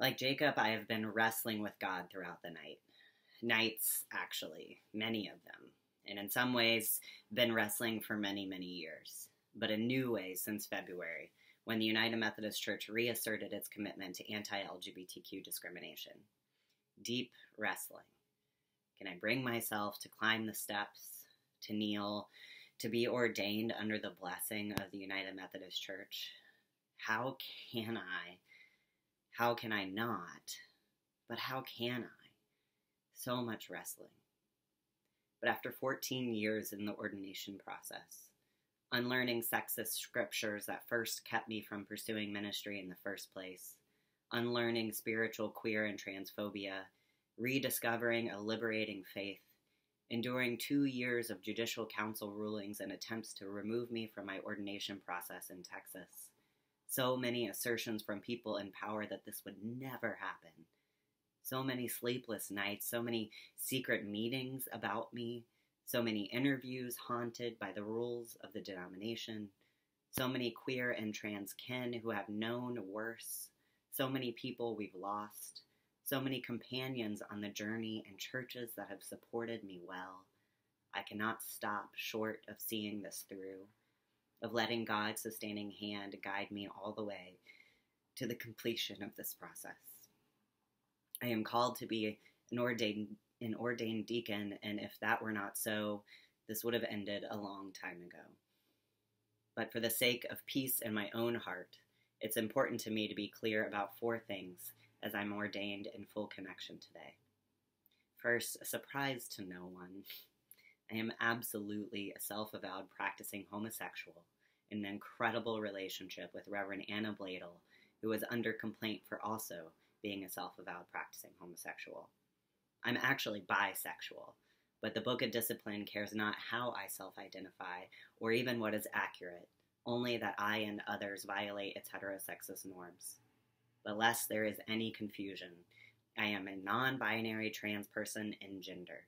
Like Jacob, I have been wrestling with God throughout the night. Nights, actually, many of them. And in some ways, been wrestling for many, many years. But in new ways since February, when the United Methodist Church reasserted its commitment to anti-LGBTQ discrimination. Deep wrestling. Can I bring myself to climb the steps, to kneel, to be ordained under the blessing of the United Methodist Church? How can I? How can I not? But how can I? So much wrestling. But after 14 years in the ordination process, unlearning sexist scriptures that first kept me from pursuing ministry in the first place, unlearning spiritual queer and transphobia, rediscovering a liberating faith, enduring 2 years of judicial council rulings and attempts to remove me from my ordination process in Texas. So many assertions from people in power that this would never happen. So many sleepless nights, so many secret meetings about me, so many interviews haunted by the rules of the denomination, so many queer and trans kin who have known worse, so many people we've lost, so many companions on the journey and churches that have supported me well. I cannot stop short of seeing this through, of letting God's sustaining hand guide me all the way to the completion of this process. I am called to be an ordained deacon, and if that were not so, this would have ended a long time ago. But for the sake of peace in my own heart, it's important to me to be clear about 4 things as I'm ordained in full connection today. First, a surprise to no one. I am absolutely a self-avowed practicing homosexual in an incredible relationship with Reverend Anna Bladel, who is under complaint for also being a self-avowed practicing homosexual. I'm actually bisexual, but the Book of Discipline cares not how I self-identify or even what is accurate, only that I and others violate its heterosexist norms. But lest there is any confusion, I am a non-binary trans person in gender,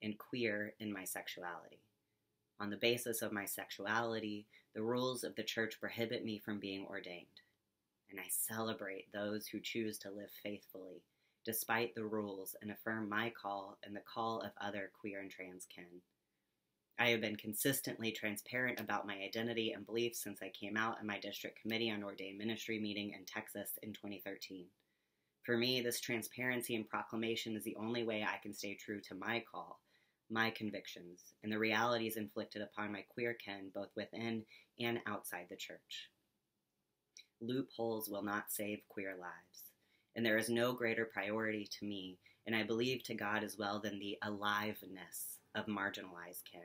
and queer in my sexuality. On the basis of my sexuality, the rules of the church prohibit me from being ordained, and I celebrate those who choose to live faithfully, despite the rules, and affirm my call and the call of other queer and trans kin. I have been consistently transparent about my identity and beliefs since I came out in my district committee on ordained ministry meeting in Texas in 2013. For me, this transparency and proclamation is the only way I can stay true to my call, my convictions, and the realities inflicted upon my queer kin both within and outside the church. Loopholes will not save queer lives, and there is no greater priority to me, and I believe to God as well, than the aliveness of marginalized kin.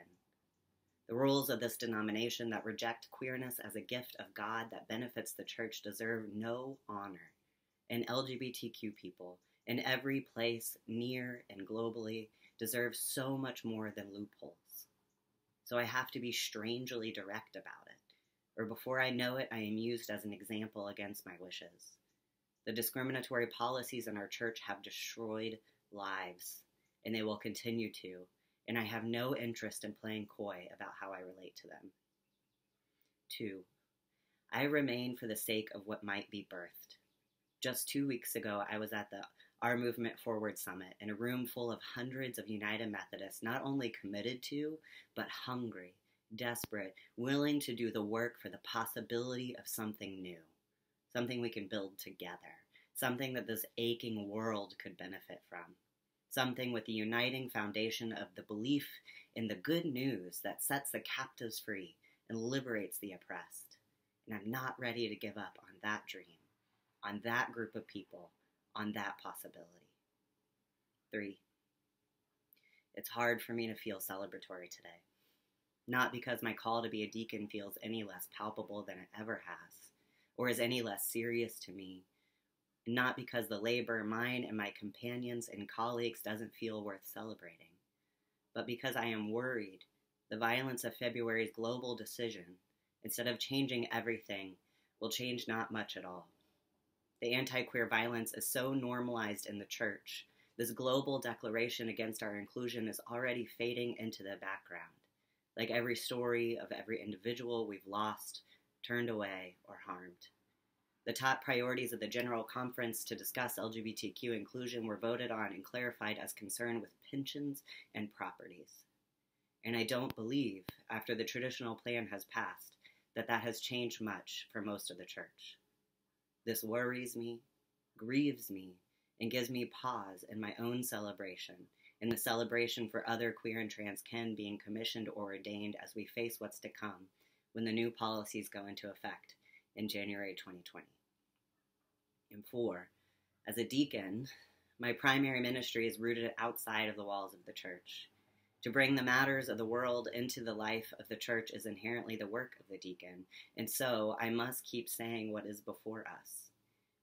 The rules of this denomination that reject queerness as a gift of God that benefits the church deserve no honor, and LGBTQ people in every place, near and globally, deserve so much more than loopholes. So I have to be strangely direct about it, or before I know it, I am used as an example against my wishes. The discriminatory policies in our church have destroyed lives, and they will continue to, and I have no interest in playing coy about how I relate to them. 2. I remain for the sake of what might be birthed. Just 2 weeks ago, I was at the Our Movement Forward Summit in a room full of hundreds of United Methodists, not only committed to, but hungry, desperate, willing to do the work for the possibility of something new, something we can build together, something that this aching world could benefit from, something with the uniting foundation of the belief in the good news that sets the captives free and liberates the oppressed. And I'm not ready to give up on that dream, on that group of people, on that possibility. 3. It's hard for me to feel celebratory today. Not because my call to be a deacon feels any less palpable than it ever has, or is any less serious to me. Not because the labor mine and my companions and colleagues doesn't feel worth celebrating, but because I am worried the violence of February's global decision, instead of changing everything, will change not much at all. The anti-queer violence is so normalized in the church. This global declaration against our inclusion is already fading into the background, like every story of every individual we've lost, turned away, or harmed. The top priorities of the General Conference to discuss LGBTQ inclusion were voted on and clarified as concerned with pensions and properties. And I don't believe, after the traditional plan has passed, that has changed much for most of the church. This worries me, grieves me, and gives me pause in my own celebration, in the celebration for other queer and trans kin being commissioned or ordained as we face what's to come when the new policies go into effect in January 2020. And 4, as a deacon, my primary ministry is rooted outside of the walls of the church. To bring the matters of the world into the life of the church is inherently the work of the deacon, and so I must keep saying what is before us.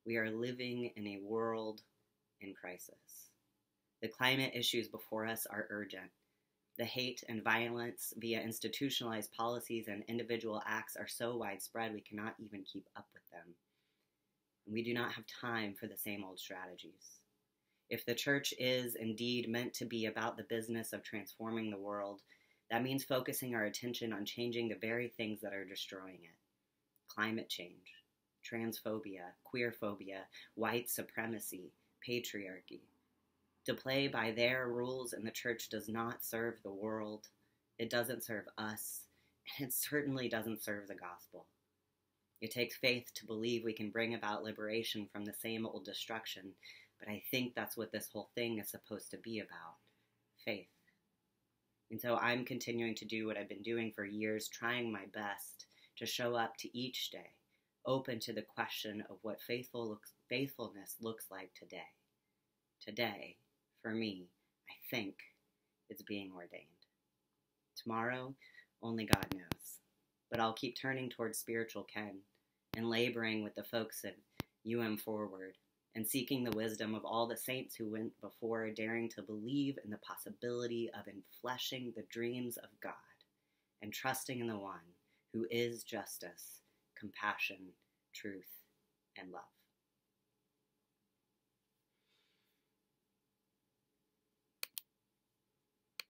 We are living in a world in crisis. The climate issues before us are urgent. The hate and violence via institutionalized policies and individual acts are so widespread we cannot even keep up with them. And we do not have time for the same old strategies. If the church is indeed meant to be about the business of transforming the world, that means focusing our attention on changing the very things that are destroying it. Climate change, transphobia, queerphobia, white supremacy, patriarchy. To play by their rules in the church does not serve the world, it doesn't serve us, and it certainly doesn't serve the gospel. It takes faith to believe we can bring about liberation from the same old destruction, but I think that's what this whole thing is supposed to be about, faith. And so I'm continuing to do what I've been doing for years, trying my best to show up to each day, open to the question of what faithfulness looks like today. Today, for me, I think it's being ordained. Tomorrow, only God knows. But I'll keep turning towards spiritual ken and laboring with the folks at Forward and seeking the wisdom of all the saints who went before, daring to believe in the possibility of enfleshing the dreams of God and trusting in the one who is justice, compassion, truth, and love.